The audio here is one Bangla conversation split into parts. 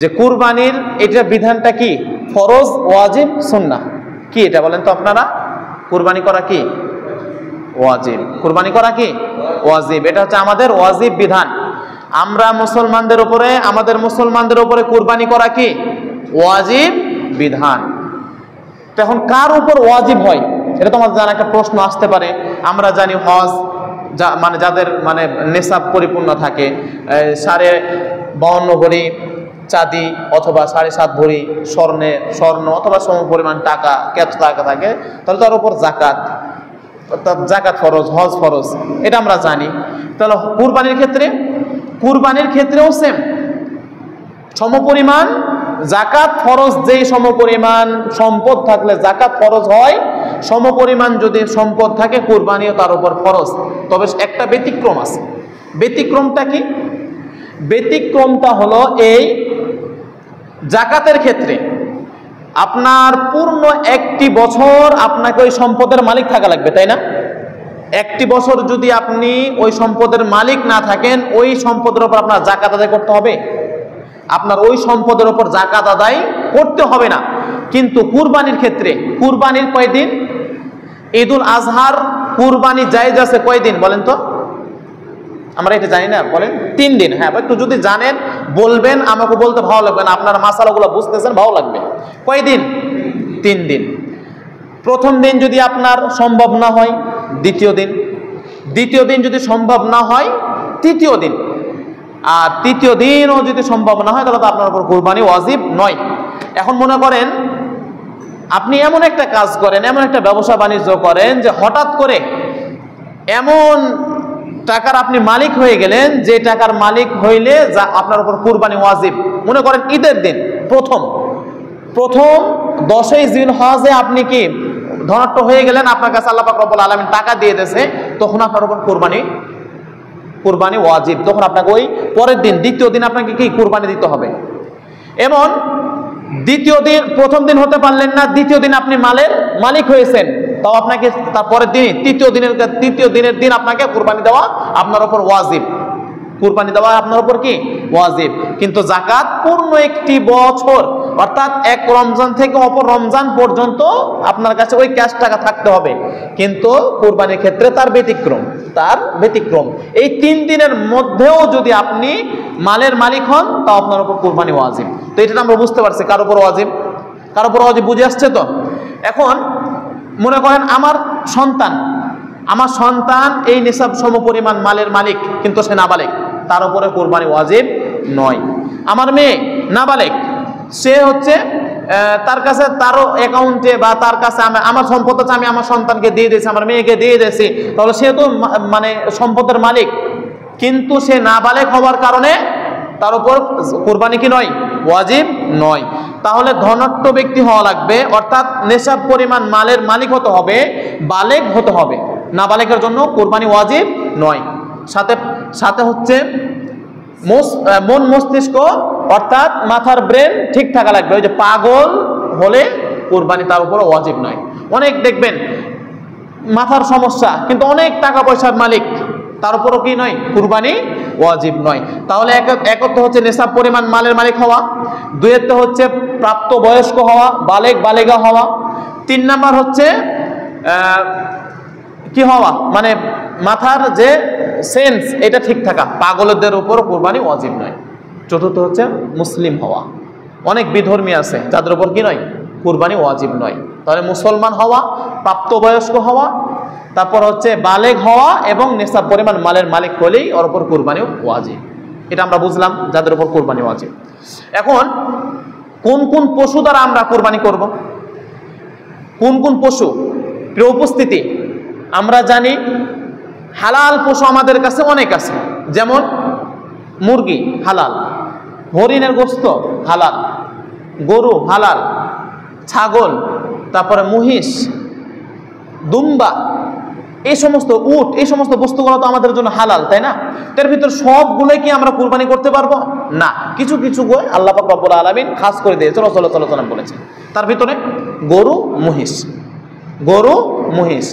যে কুরবানির এটা বিধানটা কি? ফরজ, ওয়াজিব, সুন্নাহ। কি এটা বলেন তো আপনারা? কুরবানি করা কি ওয়াজিব, কুরবানি করা কি ওয়াজিব। এটা হচ্ছে আমাদের ওয়াজিব বিধান। আমরা মুসলমানদের উপরে, আমাদের মুসলমানদের উপরে কুরবানি করা কি ওয়াজিব বিধান। তো এখন কার উপর ওয়াজিব হয় এটা তো আমাদের জানা একটা প্রশ্ন আসতে পারে। আমরা জানি হজ মানে যাদের মানে নেশাব পরিপূর্ণ থাকে, 52 ভরি চাঁদি অথবা 7.5 ভরি স্বর্ণ অথবা সম পরিমাণ টাকা টাকা থাকে, তাহলে তার উপর জাকাত, জাকাত ফরজ, হজ ফরজ, এটা আমরা জানি। তাহলে কুরবানির ক্ষেত্রেও সেম সমপরিমাণ জাকাত ফরজ। যেই সমপরিমাণ সম্পদ থাকলে জাকাত ফরজ হয়, সমপরিমাণ যদি সম্পদ থাকে কুরবানিও তার উপর ফরজ। তবে একটা ব্যতিক্রম আছে। ব্যতিক্রমটা কি? ব্যতিক্রমটা হলো এই, জাকাতের ক্ষেত্রে আপনার পূর্ণ 1টি বছর আপনাকে ওই সম্পদের মালিক থাকা লাগবে, তাই না? 1টি বছর যদি আপনি ওই সম্পদের মালিক না থাকেন, ওই সম্পদের উপর আপনার জাকাত আদায় করতে হবে? আপনার ওই সম্পদের উপর জাকাত আদায় করতে হবে না। কিন্তু কুরবানির ক্ষেত্রে, কুরবানির কয়দিন? ঈদুল আজহার কুরবানি জায়েজ আছে কয়দিন বলেন তো? আমরা এটা জানি না, বলেন। 3 দিন। হ্যাঁ, একটু যদি জানেন বলবেন, আমাকে বলতে ভালো লাগবে না, আপনার মাসালাগুলো বুঝতেছেন ভালো লাগবে। কয়দিন? 3 দিন। প্রথম দিন যদি আপনার সম্ভব না হয় দ্বিতীয় দিন, দ্বিতীয় দিন যদি সম্ভব না হয় তৃতীয় দিন, আর তৃতীয় দিনও যদি সম্ভব না হয় তাহলে তো আপনার উপর কুরবানি ওয়াজিব নয়। এখন মনে করেন আপনি এমন একটা কাজ করেন, এমন একটা ব্যবসা বাণিজ্য করেন যে হঠাৎ করে এমন টাকার আপনি মালিক হয়ে গেলেন যে টাকার মালিক হইলে যা আপনার উপর কুরবানি ওয়াজিব। মনে করেন ঈদের দিন প্রথম 10ই জিলহজে আপনি কি ধনাঢ্য হয়ে গেলেন, আপনার কাছে আল্লাহ পাক রব্বুল আলামিন টাকা দিয়ে দিয়েছে, তখন আপনার উপর কুরবানি ওয়াজিব। তখন আপনাকে ওই পরের দিন দ্বিতীয় দিন আপনাকে কি কুরবানি দিতে হবে। এমন দ্বিতীয় দিন, প্রথম দিন হতে পারলেন না, দ্বিতীয় দিন আপনি মালের মালিক হয়েছেন, তাও আপনাকে তারপরের দিন তৃতীয় দিনের দিন আপনাকে কুরবানি দেওয়া আপনার উপর ওয়াজিব। কুরবানি দেওয়া আপনার উপর কি ওয়াজিব। কিন্তু জাকাত পূর্ণ 1টি বছর, অর্থাৎ এক রমজান থেকে অপর রমজান পর্যন্ত আপনার কাছে ওই ক্যাশ টাকা থাকতে হবে। কিন্তু কুরবানির ক্ষেত্রে তার ব্যতিক্রম। এই 3 দিনের মধ্যেও যদি আপনি মালের মালিক হন তাও আপনার উপর কুরবানি ওয়াজিব। তো এটা আমরা বুঝতে পারছি কার উপর ওয়াজিব, কার উপর ওয়াজিব, বুঝে আসছে তো? এখন মনে করেন আমার সন্তান এই নিসাব সমপরিমাণ মালের মালিক, কিন্তু সে নাবালেগ, তার উপরে কুরবানি ওয়াজিব নয়। আমার মেয়ে নাবালেগ, সে হচ্ছে তার কাছে, তারও অ্যাকাউন্টে বা তার কাছে আমার সম্পদ আছে, আমি আমার সন্তানকে দিয়ে দিয়েছি, আমার মেয়েকে দিয়ে দিয়েছি, তাহলে সে তো মানে সম্পদের মালিক, কিন্তু সে নাবালেগ হওয়ার কারণে তার উপর কুরবানি কি নয়, ওয়াজিব নয়। তাহলে ধনাঢ্য ব্যক্তি হওয়া লাগবে, অর্থাৎ নেশাব পরিমাণ মালের মালিক হতে হবে, বালেগ হতে হবে। নাবালেগের জন্য কুরবানি ওয়াজিব নয়। সাথে হচ্ছে মন মস্তিষ্ক, অর্থাৎ মাথার ব্রেন ঠিক থাকা লাগবে। ওই যে পাগল হলে কুরবানি তার উপর ওয়াজিব নয়। অনেক দেখবেন মাথার সমস্যা কিন্তু অনেক টাকা পয়সার মালিক, তার উপরও কি নয়, কুরবানি ওয়াজিব নয়। তাহলে একত্র হচ্ছে নেশাব পরিমাণ মালের মালিক হওয়া, দুইতে হচ্ছে প্রাপ্ত বয়স্ক হওয়া, বালেগা হওয়া, 3 নাম্বার হচ্ছে কি হওয়া, মানে মাথার যে সেন্স এটা ঠিক থাকা, পাগলদের উপর কুরবানি ওয়াজিব নয়। চতুর্থ হচ্ছে মুসলিম হওয়া। অনেক বিধর্মী আছে যাদের উপর কি নয়, কুরবানি ওয়াজিব নয়। তাহলে মুসলমান হওয়া, প্রাপ্তবয়স্ক হওয়া, তারপর হচ্ছে বালেগ হওয়া এবং নিসাব পরিমাণ মালের মালিক হলেই ওর উপর কুরবানি ওয়াজিব। এটা আমরা বুঝলাম যাদের উপর কুরবানি ওয়াজিব। এখন কোন কোন পশু দ্বারা আমরা কুরবানি করব, কোন কোন পশু? প্রিয় উপস্থিতি, আমরা জানি হালাল পশু আমাদের কাছে অনেক আছে। যেমন মুরগি হালাল, হরিণের গোশত হালাল, গরু হালাল, ছাগল, তারপরে মহিষ, দুম্বা, এই সমস্ত উট, এই সমস্ত বস্তুগুলো তো আমাদের জন্য হালাল, তাই না? তার ভিতর সবগুলোই কি আমরা কুরবানি করতে পারবো না? কিছু কিছু গো আল্লাহ পাক রব্বুল আলামিন খাস করে দিয়েছে, রাসূল সাল্লাল্লাহু আলাইহি ওয়াসাল্লাম বলেছেন। তার ভিতরে গরু, মহিষ, গরু, মহিষ,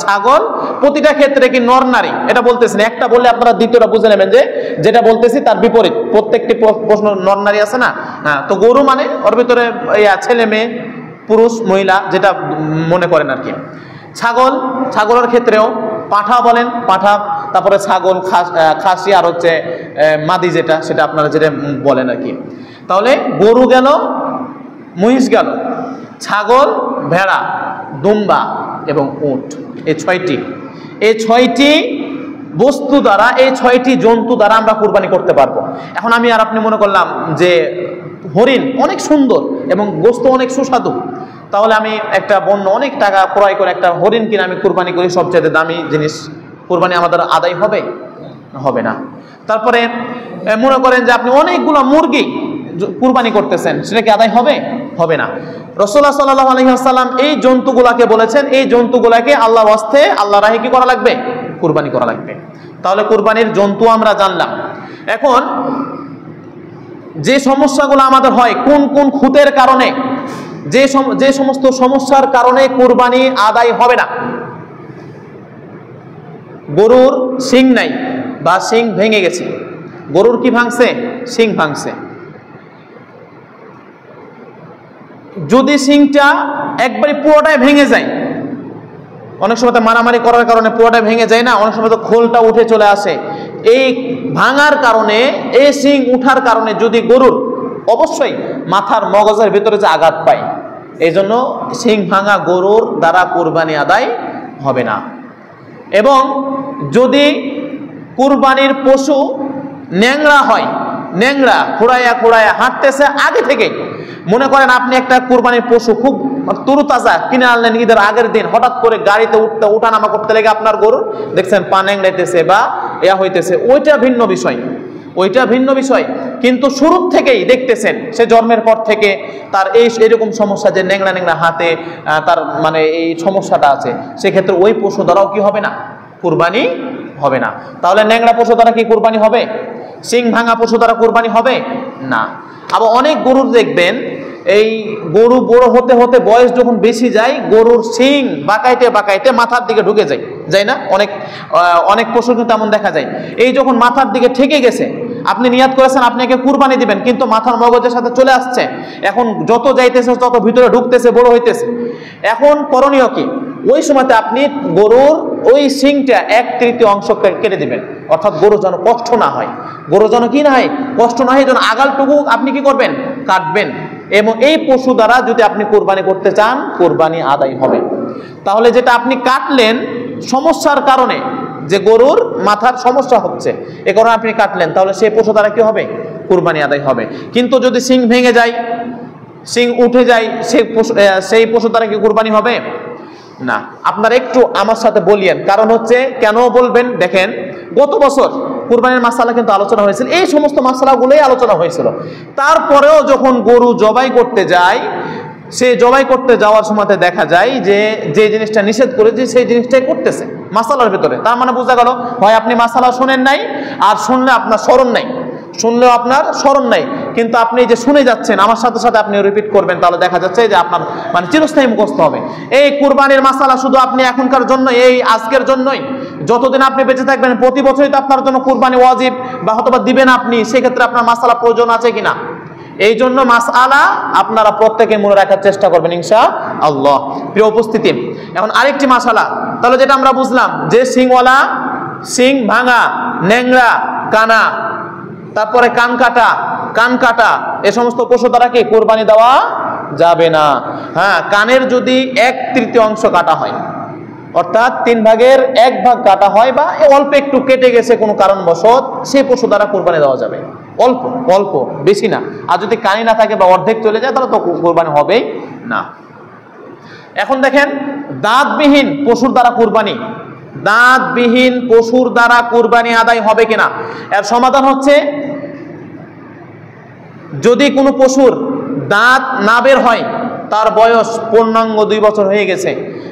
ছাগল প্রতিটা ক্ষেত্রে কি নর নারী এটা বলতেছেন। একটা বললে আপনারা দ্বিতীয়টা বুঝে নেবেন যে যেটা বলতেছি তার বিপরীত। প্রত্যেকটি প্রশ্ন নর নারী আছে না, হ্যাঁ। তো গরু মানে ওর ভিতরে ছেলে মেয়ে, পুরুষ মহিলা যেটা মনে করেন আর কি। ছাগলের ক্ষেত্রেও পাঠা বলেন, পাঠা, তারপরে ছাগল, খাসি, আর হচ্ছে মাদি যেটা, সেটা আপনারা যেটা বলেন আর কি। তাহলে গরু গেল, মহিষ গেল, ছাগল, ভেড়া, দুম্বা এবং উট, এই ছয়টি বস্তু দ্বারা, এই 6টি জন্তু দ্বারা আমরা কুরবানি করতে পারবো। এখন আমি আর আপনি মনে করলাম যে হরিণ অনেক সুন্দর এবং গোস্ত অনেক সুস্বাদু, তাহলে আমি একটা বন্য অনেক টাকা ক্রয় করে একটা হরিণ কিনে আমি কুরবানি করি, সবচেয়ে দামি জিনিস, কুরবানি আমাদের আদায় হবে না। তারপরে মনে করেন যে আপনি অনেকগুলো মুরগি কুরবানি করতেছেন, সেটা কি আদায় হবে না। রাসূলুল্লাহ সাল্লাল্লাহু আলাইহি ওয়াসাল্লাম এই জন্তুগুলাকে বলেছেন, এই জন্তুগুলাকে আল্লাহর ওয়াস্তে, আল্লাহর রাহে কি করা লাগবে? কুরবানি করা লাগবে। তাহলে কুরবানির জন্তু আমরা জানলাম। এখন যে সমস্যাগুলো আমাদের হয়, কোন কোন খুঁতের কারণে, যে সমস্ত সমস্যার কারণে কুরবানি আদায় হবে না। গরুর শিং নাই বা শিং ভেঙে গেছে। গরুর কি ভাঙছে? শিং ভাঙছে। যদি শিংটা একবারে পুরোটাই ভেঙে যায়, অনেক সময় তো মারামারি করার কারণে পুরোটাই ভেঙে যায় না, অনেক সময় তো খোলটা উঠে চলে আসে। এই ভাঙার কারণে, এই শিং উঠার কারণে যদি গরুর অবশ্যই মাথার মগজের ভিতরে যে আঘাত পায়, এই জন্য শিং ভাঙা গরুর দ্বারা কুরবানি আদায় হবে না। এবং যদি কুরবানির পশু ন্যাংরা হয়, ন্যাংরা খোড়াইয়া হাঁটতেছে আগে থেকে, মনে করেন আপনি একটা কুরবানির পশু খুব তরুতাজা কিনে আনলেন ঈদের আগের দিন, হঠাৎ করে গাড়িতে উঠানামা করতে লেগে আপনার গরু দেখছেন পা ন্যাংড়াইতেছে বা হইতেছে, ওইটা ভিন্ন বিষয়। কিন্তু শুরুর থেকেই দেখতেছেন সে জন্মের পর থেকে তার এরকম সমস্যা, যে ন্যাংরা হাতে তার মানে এই সমস্যাটা আছে, সেক্ষেত্রে ওই পশু দ্বারাও কি হবে না? কুরবানি হবে না। তাহলে ন্যাংরা পশু দ্বারা কি কুরবানি হবে? শিং ভাঙা পশু দ্বারা কুরবানি হবে না। আবার অনেক গরুর দেখবেন, এই গরু বড় হতে হতে বয়স যখন বেশি যায়, গরুর শিং বাঁকাইতে মাথার দিকে ঢুকে যায় না? অনেক পশু কিন্তু এমন দেখা যায়। এই যখন মাথার দিকে ঠেকে গেছে, আপনি নিয়াত করেছেন আপনি একে কুরবানি দিবেন, কিন্তু মাথার মগজের সাথে চলে আসছে, এখন যত যাইতেছে তত ভিতরে ঢুকতেছে, বড় হইতেছে। এখন করণীয় কি? ওই সময়তে আপনি গরুর ওই শিংটা 1/3 অংশ কেটে দিবেন, অর্থাৎ গরু যেন কষ্ট না হয়, কষ্ট না হয়, যেন আগালটুকু আপনি কি করবেন? কাটবেন। এবং এই পশু দ্বারা যদি আপনি কুরবানি করতে চান, কুরবানি আদায় হবে। তাহলে যেটা আপনি কাটলেন সমস্যার কারণে, যে গরুর মাথার সমস্যা হচ্ছে, এ কারণে আপনি কাটলেন, তাহলে সেই পশু দ্বারা কি হবে? কুরবানি আদায় হবে। কিন্তু যদি শিং ভেঙে যায়, শিং উঠে যায়, সেই পশু দ্বারা কি কুরবানি হবে না? আপনারা একটু আমার সাথে বলিয়েন, কারণ হচ্ছে কেন বলবেন, দেখেন গত বছর কুরবানির মাসালা কিন্তু আলোচনা হয়েছিল, এই সমস্ত মাসালাগুলোই আলোচনা হয়েছিল। তারপরেও যখন গরু জবাই করতে যায়, সে জবাই করতে যাওয়ার সময় দেখা যায় যে জিনিসটা নিষেধ করেছে সেই জিনিসটাই করতেছে মাসালার ভিতরে। তার মানে বোঝা গেল, হয় আপনি মাসালা শোনেন নাই, আর শুনলে আপনার স্মরণ নাই, শুনলেও আপনার স্মরণ নাই, কিন্তু আপনি যে শুনে যাচ্ছেন আমার সাথে সাথে আপনি রিপিট করবেন, তাহলে দেখা যাচ্ছে যে আপনার মানে চিরস্থায়ী মুখস্থ হবে। এই কুরবানির মাসালা শুধু আপনি এখনকার জন্য, এই আজকের জন্যই, যতদিন আপনি বেঁচে থাকবেন প্রতি বছরই তো আপনার জন্য কুরবানি ওয়াজিব বা হয়তোবা দিবেন আপনি, সেক্ষেত্রে আপনার মাসালা প্রয়োজন আছে কিনা, এই জন্য মাসআলা আপনারা প্রত্যেকে মনে রাখার চেষ্টা করবেন ইনশাআল্লাহ। প্রিয় উপস্থিতি, এখন আরেকটি মাসালা, তাহলে যেটা আমরা বুঝলাম যে শিংওয়ালা, শিং ভাঙা, ন্যাংরা, কানা, তারপরে কান কাটা, এ সমস্ত পশু দ্বারা কি কুরবানি দেওয়া যাবে না। হ্যাঁ, কানের যদি 1/3 অংশ কাটা হয়, অর্থাৎ 3 ভাগের 1 ভাগ কাটা হয়, বা অল্প একটু কেটে গেছে কোনো কারণবশত, সেই পশু দ্বারা কুরবানি দেওয়া যাবে, অল্প, বেশি না। আর যদি কানি না থাকে বা অর্ধেক চলে যায়, তাহলে তো কুরবানি হবেই না। এখন দেখেন দাঁতবিহীন পশুর দ্বারা কুরবানি, দাঁতবিহীন পশুর দ্বারা কুরবানি আদায় হবে কিনা, এর সমাধান হচ্ছে, যদি কোনো পশুর দাঁত না বের হয়, তার বয়স পূর্ণাঙ্গ 2 বছর হয়ে গেছে।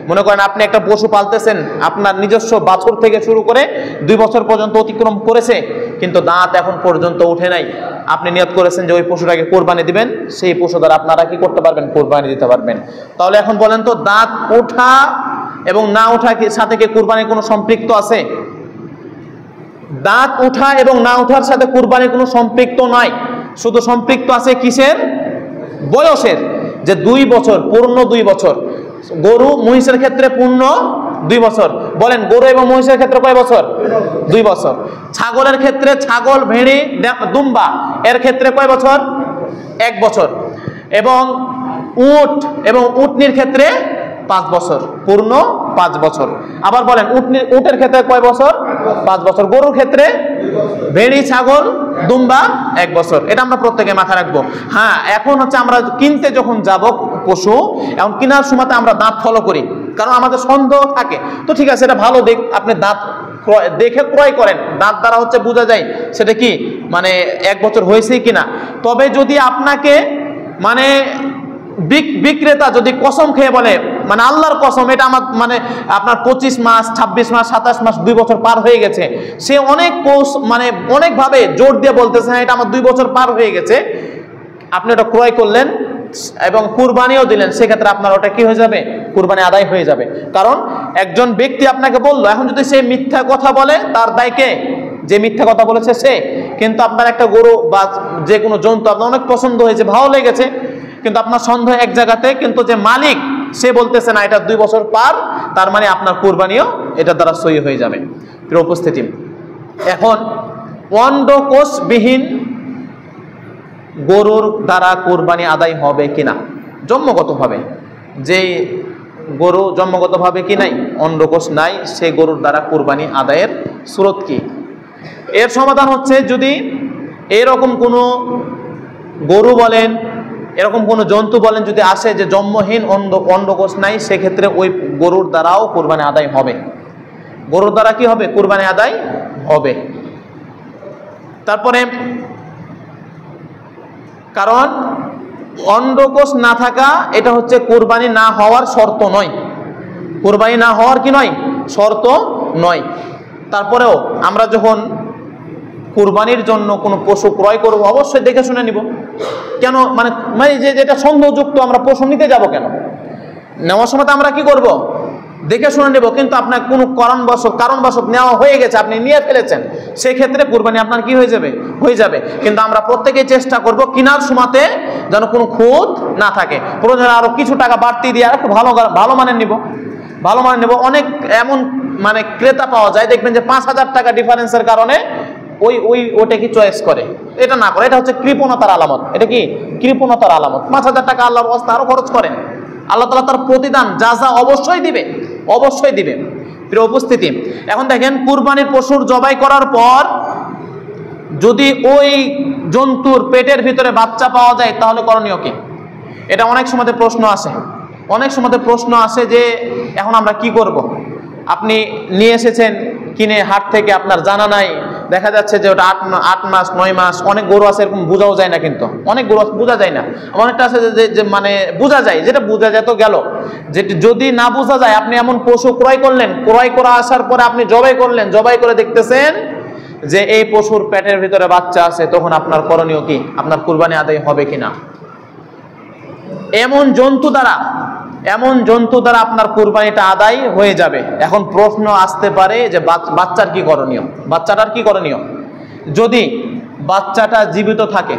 মনে করেন আপনি একটা পশু পালতেছেন, আপনার নিজস্ব বাছুর থেকে শুরু করে 2 বছর পর্যন্ত অতিক্রম করেছে, কিন্তু দাঁত এখন পর্যন্ত উঠে নাই। আপনি নিয়ত করেছেন যে ওই পশুটাকে কোরবানি দিবেন, সেই পশু দ্বারা আপনারা কি করতে পারবেন? কোরবানি দিতে পারবেন। তাহলে এখন বলেন তো, দাঁত ওঠা এবং না ওঠা সাথে কি কুরবানির কোনো সম্পৃক্ত আছে? দাঁত ওঠা এবং না ওঠার সাথে কুরবানির কোনো সম্পৃক্ত নয়, শুধু সম্পৃক্ত আছে কিসের? বয়সের, যে 2 বছর, পূর্ণ 2 বছর। গরু মহিষের ক্ষেত্রে পূর্ণ 2 বছর। বলেন গরু এবং মহিষের ক্ষেত্রে কয় বছর? 2 বছর। ছাগলের ক্ষেত্রে, ছাগল, ভেড়ি, দুম্বা এর ক্ষেত্রে কয় বছর? 1 বছর। এবং উট এবং উটনির ক্ষেত্রে 5 বছর, পূর্ণ 5 বছর। আবার বলেন উটের ক্ষেত্রে কয় বছর? 5 বছর। গরুর ক্ষেত্রে, ভেড়ি, ছাগল, দুম্বা 1 বছর। এটা আমরা প্রত্যেকে মাথায় রাখবো। হ্যাঁ, এখন হচ্ছে আমরা কিনতে যখন যাব পশু, এখন কেনার সময়তে আমরা দাঁত ফলো করি, কারণ আমাদের সন্দেহ থাকে। তো ঠিক আছে, এটা ভালো দিক, আপনি দাঁত দেখে ক্রয় করেন, দাঁত দ্বারা হচ্ছে বোঝা যায় সেটা কি মানে 1 বছর হয়েছে কিনা। তবে যদি আপনাকে মানে বিক্রেতা যদি কসম খেয়ে বলে, মানে আল্লাহর কসম এটা আমার মানে আপনার 25 মাস, 26 মাস, 27 মাস, 2 বছর পার হয়ে গেছে, সে অনেক মানে অনেকভাবে জোর দিয়ে বলতেছে হ্যাঁ এটা আমার 2 বছর পার হয়ে গেছে, আপনি ওটা ক্রয় করলেন এবং কুরবানিও দিলেন, সেক্ষেত্রে আপনার ওটা কি হয়ে যাবে? কুরবানি আদায় হয়ে যাবে। কারণ একজন ব্যক্তি আপনাকে বললো, এখন যদি সে মিথ্যা কথা বলে, তার দায় কে? যে মিথ্যা কথা বলেছে সে। কিন্তু আপনার একটা গরু বা যে কোনো জন্তু আপনার অনেক পছন্দ হয়েছে, ভালো লেগেছে, কিন্তু আপনার সন্দেহ এক জায়গাতে, কিন্তু যে মালিক সে বলতেছে না এটা 2 বছর পার, তার মানে আপনার কুরবানিও এটা দ্বারা সহি হয়ে যাবে। প্রিয় উপস্থিতি, এখন অন্ডকোষবিহীন গরুর দ্বারা কুরবানি আদায় হবে কিনা? জন্মগতভাবে যে গরু জন্মগতভাবে কি নাই, অন্ডকোষ নাই, সেই গরুর দ্বারা কুরবানি আদায়ের সুরত কি? এর সমাধান হচ্ছে, যদি এরকম কোনো গরু বলেন, এরকম কোনো জন্তু বলেন যদি আসে যে জন্মহীন, অন্ডকোষ নাই, সেক্ষেত্রে ওই গরুর দ্বারাও কুরবানি আদায় হবে। গরুর দ্বারা কি হবে? কুরবানি আদায় হবে। তারপরে কারণ অন্ডকোষ না থাকা এটা হচ্ছে কুরবানি না হওয়ার শর্ত নয়, কুরবানি না হওয়ার কি নয়? শর্ত নয়। তারপরেও আমরা যখন কুরবানির জন্য কোনো পশু ক্রয় করব, অবশ্যই দেখে শুনে নিব। কেন মানে মানে যেটা সন্দেহযুক্ত আমরা পশু নিতে যাব কেন? নেওয়ার সময় আমরা কি করব? দেখে শুনে নেব। কিন্তু আপনার কোনো কারণবশত নেওয়া হয়ে গেছে, আপনি নিয়ে ফেলেছেন, সেক্ষেত্রে কুরবানি আপনার কি হয়ে যাবে? হয়ে যাবে। কিন্তু আমরা প্রত্যেকেই চেষ্টা করব কেনার সময়তে যেন কোনো খুঁত না থাকে। প্রয়োজনে আরো কিছু টাকা বাড়তি দিয়ে আর একটু ভালো মানের নিব, ভালো মানের নেব। অনেক এমন মানে ক্রেতা পাওয়া যায়, দেখবেন যে 5000 টাকা ডিফারেন্সের কারণে ওটা কি চয়েস করে, এটা না করে। এটা হচ্ছে কৃপণতার আলামত। এটা কি কৃপণতার আলামত। 5000 টাকা আল্লাহর রাস্তায় আরো খরচ করেন, আল্লাহ তাআলা তার প্রতিদান যা অবশ্যই দিবে, অবশ্যই দিবে। প্রিয় উপস্থিতি, এখন দেখেন কুরবানির পশুর জবাই করার পর যদি ওই জন্তুর পেটের ভিতরে বাচ্চা পাওয়া যায়, তাহলে করণীয় কি? এটা অনেক সময়তে প্রশ্ন আসে, অনেক সময়তে প্রশ্ন আসে যে এখন আমরা কি করব? আপনি নিয়ে এসেছেন কিনে হাট থেকে, আপনার জানা নাই, দেখা যাচ্ছে যে ওটা 8 মাস 9 মাস, অনেক গরু আছে এরকম বোঝাও যায় না, কিন্তু অনেক গরু বোঝা যায় না। অনেকটা আছে যে মানে বোঝা যায়, যেটা বোঝা যায় তো গেল। যেটি যদি না বোঝা যায়, আপনি এমন পশু ক্রয় করলেন, ক্রয় করা আসার পরে আপনি জবাই করলেন, জবাই করে দেখতেছেন যে এই পশুর পেটের ভিতরে বাচ্চা আছে, তখন আপনার করণীয় কি? আপনার কুরবানি আদায় হবে কিনা? এমন জন্তু দ্বারা আপনার কুরবানিটা আদায় হয়ে যাবে। এখন প্রশ্ন আসতে পারে যে বাচ্চার কি করণীয়? বাচ্চাটার কি করণীয়? যদি বাচ্চাটা জীবিত থাকে,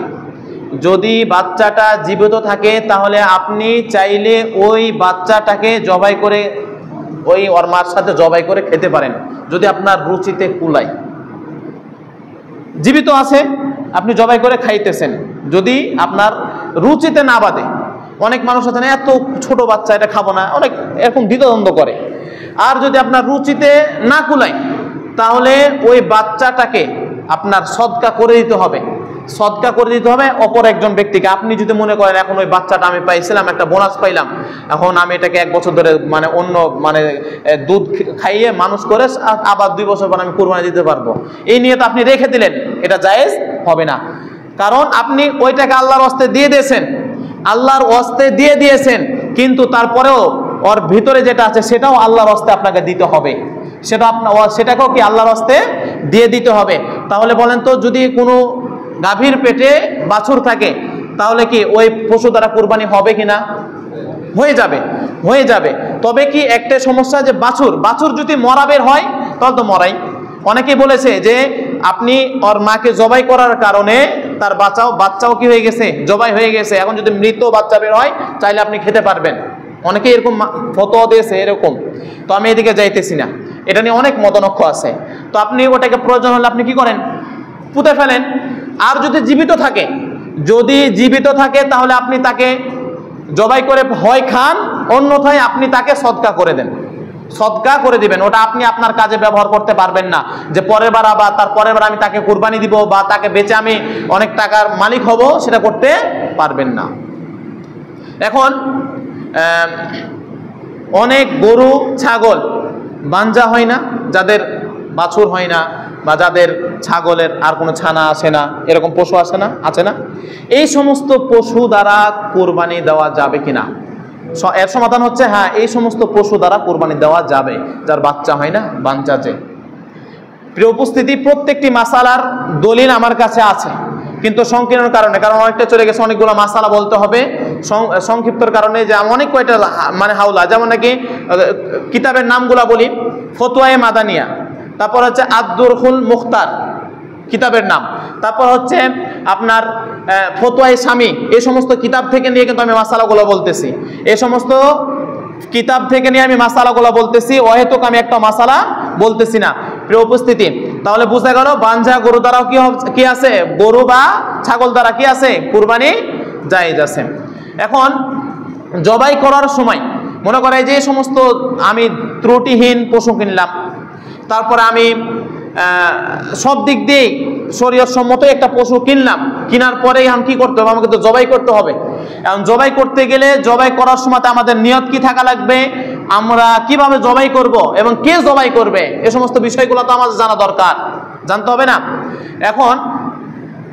যদি বাচ্চাটা জীবিত থাকে, তাহলে আপনি চাইলে ওই বাচ্চাটাকে জবাই করে ওই ওর মার সাথে জবাই করে খেতে পারেন, যদি আপনার রুচিতে কুলায়। জীবিত আছে, আপনি জবাই করে খাইতেছেন, যদি আপনার রুচিতে না বাধে। অনেক মানুষ আছে না, এত ছোট বাচ্চা এটা খাবো না, অনেক এরকম দ্বিধাদ্বন্দ্ব করে। আর যদি আপনার রুচিতে না কুলায়, তাহলে ওই বাচ্চাটাকে আপনার সদকা করে দিতে হবে, সদকা করে দিতে হবে অপর একজন ব্যক্তিকে। আপনি যদি মনে করেন এখন ওই বাচ্চাটা আমি পাইছিলাম, একটা বোনাস পাইলাম, এখন আমি এটাকে 1 বছর ধরে মানে অন্য মানে দুধ খাইয়ে মানুষ করে আবার 2 বছর পর আমি কুরবানি দিতে পারবো, এই নিয়ে তো আপনি রেখে দিলেন, এটা জায়েজ হবে না। কারণ আপনি ওইটাকে আল্লাহর রাস্তায় দিয়ে দিয়েছেন, আল্লাহর ওয়াস্তে দিয়ে দিয়েছেন, কিন্তু তারপরেও ওর ভিতরে যেটা আছে সেটাও আল্লাহর ওয়াস্তে আপনাকে দিতে হবে, সেটাকেও কি আল্লাহর ওয়াস্তে দিয়ে দিতে হবে। তাহলে বলেন তো, যদি কোনো গাভীর পেটে বাছুর থাকে তাহলে কি ওই পশু দ্বারা কুরবানি হবে কিনা? হয়ে যাবে। তবে কি একটা সমস্যা, যে বাছুর যদি মরা বের হয় তাহলে তো মরাই। অনেকেই বলেছে যে আপনি ওর মাকে জবাই করার কারণে তার বাচ্চাও কি হয়ে গেছে, জবাই হয়ে গেছে, এখন যদি মৃত বাচ্চা বের হয় চাইলে আপনি খেতে পারবেন। অনেকে এরকম ফতোয়া দিয়েছে এরকম। তো আমি এদিকে যাইতেছি না, এটা নিয়ে অনেক মতনক্ষ আছে। তো আপনি ওটাকে প্রয়োজন হলে আপনি কি করেন, পুঁতে ফেলেন। আর যদি জীবিত থাকে তাহলে আপনি তাকে জবাই করে হয় খান, অন্যথায় আপনি তাকে সদকা করে দিবেন। ওটা আপনি আপনার কাজে ব্যবহার করতে পারবেন না, যে পরের বার বা তার পরের বার আমি তাকে কুরবানি দিব বা তাকে বেচে আমি অনেক টাকার মালিক হব, সেটা করতে পারবেন না। এখন অনেক গরু ছাগল বাঞ্জা হয় না, যাদের বাছুর হয় না বা যাদের ছাগলের আর কোনো ছানা আসে না, এরকম পশু আছে না, এই সমস্ত পশু দ্বারা কুরবানি দেওয়া যাবে কিনা? এর সমাধান হচ্ছে হ্যাঁ, এই সমস্ত পশু দ্বারা কুরবানি দেওয়া যাবে, যার বাচ্চা হয় না, বাঞ্চা যে। প্রিয় উপস্থিতি, প্রত্যেকটি মাসালার দলিল আমার কাছে আছে, কিন্তু সংকীর্ণের কারণে, কারণ অনেকটা চলে গেছে, অনেকগুলো মাসালা বলতে হবে সংক্ষিপ্তর কারণে, যে অনেক কয়টা মানে হাওলা, যেমন নাকি কিতাবের নামগুলা বলি, ফতোয়ায়ে মাদানিয়া, তারপর হচ্ছে আদ-দুরহুল মুখতার কিতাবের নাম, তারপর হচ্ছে আপনার ফতোয়ায়ে শামী। এই সমস্ত কিতাব থেকে নিয়ে কিন্তু আমি মাসালাগুলো বলতেছি, এই সমস্ত কিতাব থেকে নিয়ে আমি মাসালাগুলো বলতেছি, অহেতুক আমি একটা মাসালা বলতেছি না। প্রিয় উপস্থিতি, তাহলে বুঝা গেল বাঞ্জা গরু দ্বারাও কি আছে, গরু বা ছাগল দ্বারা কি আছে, কুরবানি জায়েজ আছে। এখন জবাই করার সময় মনে করে যে সমস্ত আমি ত্রুটিহীন পশু কিনলাম, তারপরে আমি সব দিক দিয়ে শরীয়ত সম্মত একটা পশু কিনলাম, কেনার পরেই আমি কি করতে হবে, আমাকে তো জবাই করতে হবে। এখন জবাই করতে গেলে জবাই করার সময় আমাদের নিয়ত কি থাকা লাগবে, আমরা কিভাবে জবাই করব এবং কে জবাই করবে, এই সমস্ত বিষয়গুলো তো আমাদের জানা দরকার, জানতে হবে না? এখন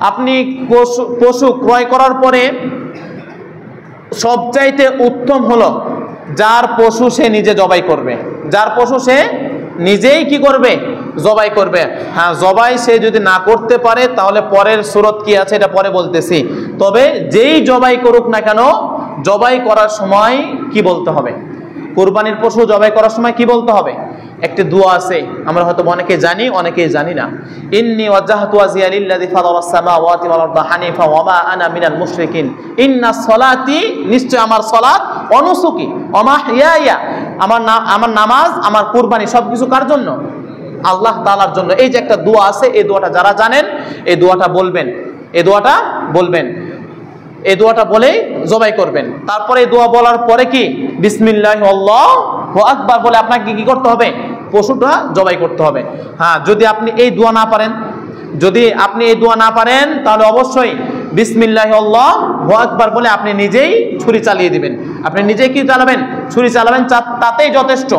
আপনি পশু ক্রয় করার পরে সবচাইতে উত্তম হলো যার পশু সে নিজে জবাই করবে, যার পশু সে নিজেই কি করবে, জবাই করবে। হ্যাঁ, জবাই সে যদি না করতে পারে তাহলে পরের সুরত কি আছে এটা পরে বলতেছি। তবে যেই জবাই করুক না কেন, জবাই করার সময় কি বলতে হবে, কুরবানির পশু জবাই করার সময় কি বলতে হবে? একটি দোয়া আছে, আমরা হয়তো অনেকে জানি, অনেকেই জানি না। ইন্নী ওয়াজ্জাহতু ওয়াজহিয়া লিল্লাযী ফাতারাস সামাওয়াতি ওয়াল আরদা হানিফা ওয়া মা আনা মিনাল মুশরিকিন ইন্না সলাতি, নিশ্চয় আমার সালাত, ওয়া নুসুকি ওয়া মাহইয়ায়া, আমার নামাজ, আমার কুরবানি সবকিছু কার জন্য? আল্লাহ তাআলার জন্য। এই যে একটা দোয়া আছে, এই দোয়াটা যারা জানেন এই দোয়াটা বলবেন, এই দোয়াটা বলেই জবাই করবেন। তারপরে এই দোয়া বলার পরে কি বিসমিল্লাহি আল্লাহু আকবার বলে আপনাকে কি করতে হবে, পশুটা জবাই করতে হবে। হ্যাঁ, যদি আপনি এই দোয়া না পারেন তাহলে অবশ্যই বিসমিল্লাহি আল্লাহু আকবার বলে আপনি নিজেই ছুরি চালিয়ে দিবেন। আপনি নিজেই কি চালাবেন, ছুরি চালাবেন, তাতেই যথেষ্ট,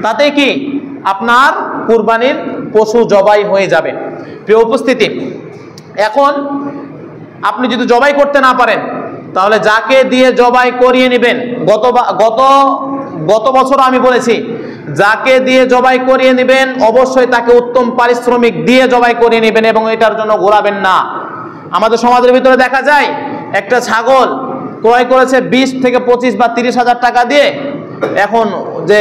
তাতে কি আপনার কুরবানির পশু জবাই হয়ে যাবে। প্রিয় উপস্থিতি, এখন আপনি যদি জবাই করতে না পারেন তাহলে যাকে দিয়ে জবাই করিয়ে নেবেন, গত বছর আমি বলেছি, যাকে দিয়ে জবাই করিয়ে নেবেন অবশ্যই তাকে উত্তম পারিশ্রমিক দিয়ে জবাই করিয়ে নেবেন এবং এটার জন্য ঘোরাবেন না। আমাদের সমাজের ভিতরে দেখা যায় একটা ছাগল ক্রয় করেছে 20 থেকে 25 বা 30 হাজার টাকা দিয়ে, এখন যে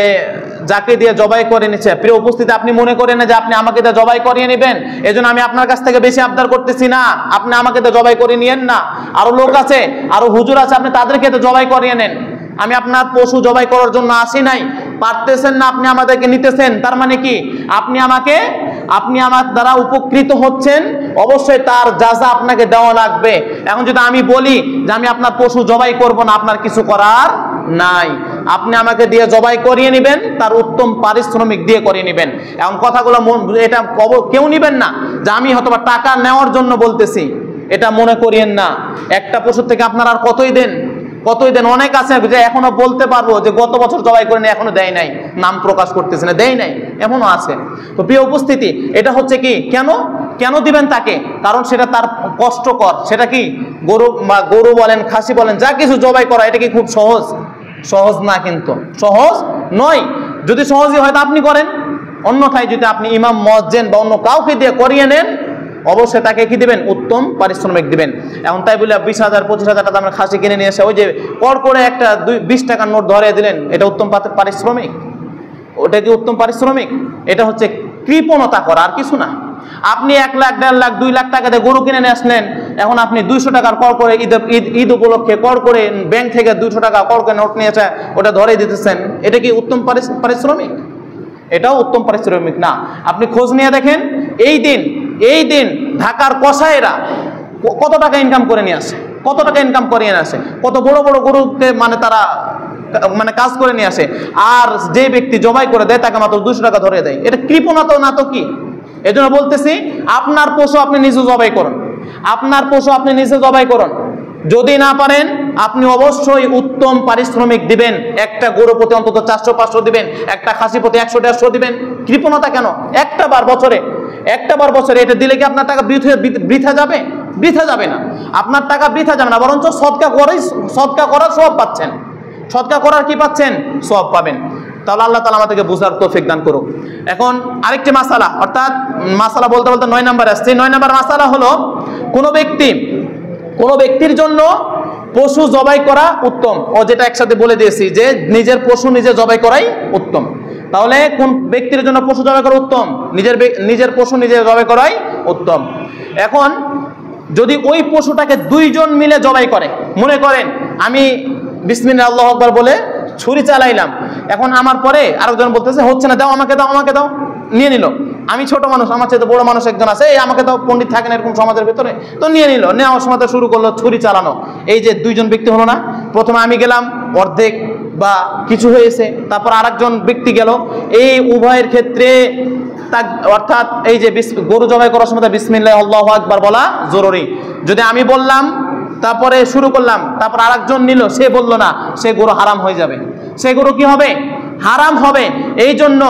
যাকে দিয়ে জবাই করে নিচ্ছে, প্রিয় উপস্থিতি, আপনি মনে করেন না যে আপনি আমাকে দিয়ে জবাই করিয়ে নেবেন, এজন্য আমি আপনার কাছ থেকে বেশি আবদার করতেছি না, আপনি আমাকে দিয়ে জবাই করে নিয়েন না। আরো লোক আছে, আরো হুজুর আছে, আপনি তাদেরকে দিয়ে জবাই করিয়ে নেন। আমি আপনার পশু জবাই করার জন্য আসি নাই, পারতেছেন না, আপনি আমাদেরকে নিতেছেন, তার মানে কি আপনি আমার দ্বারা উপকৃত হচ্ছেন, অবশ্যই তার জাযা আপনাকে দেওয়া লাগবে। এখন যদি আমি বলি যে আমি আপনার পশু জবাই করব না, আপনার কিছু করার নাই, আপনি আমাকে দিয়ে জবাই করিয়ে নেবেন, তার উত্তম পারিশ্রমিক দিয়ে করিয়ে নেবেন। এখন কথাগুলো এটা কেউ নেবেন না যে আমি হয়তো টাকা নেওয়ার জন্য বলতেছি, এটা মনে করিয়েন না। একটা পশুর থেকে আপনার আর কতই দেন। অনেক আছে যে এখনো বলতে পারবো যে গত বছর জবাই করে নিয়ে এখনো দেয় নাই, নাম প্রকাশ করতেছে না, দেয় নাই, এমনও আছে। তো প্রিয় উপস্থিতি, এটা হচ্ছে কি, কেন কেন দিবেন তাকে? কারণ সেটা তার কষ্টকর। সেটা কি গরু বলেন, খাসি বলেন, যা কিছু জবাই করা, এটা কি খুব সহজ? সহজ না, কিন্তু সহজ নয়। যদি সহজই হয় তা আপনি করেন, অন্যথায় যদি আপনি ইমাম, মুয়াজ্জিন বা অন্য কাউকে দিয়ে করিয়ে নেন, অবশ্যই তাকে কি দিবেন? উত্তম পারিশ্রমিক দিবেন। এখন তাই বলে 20,000 25,000 টাকা দামের খাসি কিনে নিয়ে এসে ওই যে কর করে একটা 20 টাকার নোট ধরিয়ে দিলেন, এটা উত্তম পারিশ্রমিক? ওটা কি উত্তম পারিশ্রমিক? এটা হচ্ছে কৃপণতা করা, আর কিছু না। আপনি 1 লাখ, 1.5 লাখ, 2 লাখ টাকা দিয়ে গরু কিনে নিয়ে আসলেন, এখন আপনি 200 টাকার কর করে ঈদ উপলক্ষে কর করে ব্যাংক থেকে 200 টাকা কর করে নোট নিয়ে এসে ওটা ধরিয়ে দিতেছেন, এটা কি উত্তম পারিশ্রমিক? এটাও উত্তম পারিশ্রমিক না। আপনি খোঁজ নিয়ে দেখেন, এই দিন ঢাকার কসাইরা কত টাকা ইনকাম করে নিয়ে আসে, কত টাকা ইনকাম করে নিয়ে আসে, কত বড় বড় গরুকে তারা কাজ করে নিয়ে আসে, আর যে ব্যক্তি জবাই করে দেয় তাকে মাত্র 200 টাকা ধরে দেয়। এটা কৃপণতা না তো কি? এজন্য বলতেছি, আপনার পশু আপনি নিজে জবাই করুন, আপনার পশু আপনি নিজে জবাই করুন। যদি না পারেন, আপনি অবশ্যই উত্তম পারিশ্রমিক দিবেন। একটা গরু প্রতি অন্তত 400-500 দিবেন, একটা খাসি প্রতি 100-150 দিবেন। কৃপণতা কেন? একটা বার বছরে এটা দিলে কি আপনার টাকা বৃথা যাবে? বৃথা যাবে না, আপনার টাকা বৃথা যাবে না, বরঞ্চ সদকা করার সওয়াব পাচ্ছেন। সদকা করার কি পাচ্ছেন? সওয়াব পাবেন। তাহলে আল্লাহ তাআলা আমাদেরকে বুঝার তৌফিক দান করুক। এখন আরেকটি মাসালা, অর্থাৎ মাসালা বলতে বলতে 9 নম্বর আসছে। 9 নম্বর মাসালা হলো, কোনো ব্যক্তির জন্য পশু জবাই করা উত্তম। ও যেটা একসাথে বলে দিয়েছি যে নিজের পশু নিজে জবাই করাই উত্তম। তাহলে কোন ব্যক্তির জন্য পশু জবাই করা উত্তম? নিজের পশু নিজে জবাই করাই উত্তম। এখন যদি ওই পশুটাকে 2 জন মিলে জবাই করে, মনে করেন আমি বিসমিল্লাহ আল্লাহু আকবার বলে ছুরি চালাইলাম, এখন আমার পরে আরেকজন বলতেছে হচ্ছে না, দাও আমাকে দাও, আমাকে দাও, নিয়ে নিল। আমি ছোট মানুষ, আমার চাইতে বড় মানুষ একজন আছে, এই আমাকে দাও, পণ্ডিত থাকেন এরকম সমাজের ভেতরে, তো নিয়ে নিল। নেওয়ার সময় শুরু করলো ছুরি চালানো। এই যে 2 জন ব্যক্তি হলো না, প্রথমে আমি গেলাম, অর্ধেক বা কিছু হয়েছে, তারপর আরেকজন ব্যক্তি গেল। এই উভয়ের ক্ষেত্রে অর্থাৎ এই যে গরু জবাই করার সময় বিসমিল্লাহ আল্লাহু আকবার বলা জরুরি। যদি আমি বললাম, তারপরে শুরু করলাম, তারপর আরেকজন নিল, সে বলল না, সে গরু হারাম হয়ে যাবে। সে গরু কি হবে? হারাম হবে। এই জন্য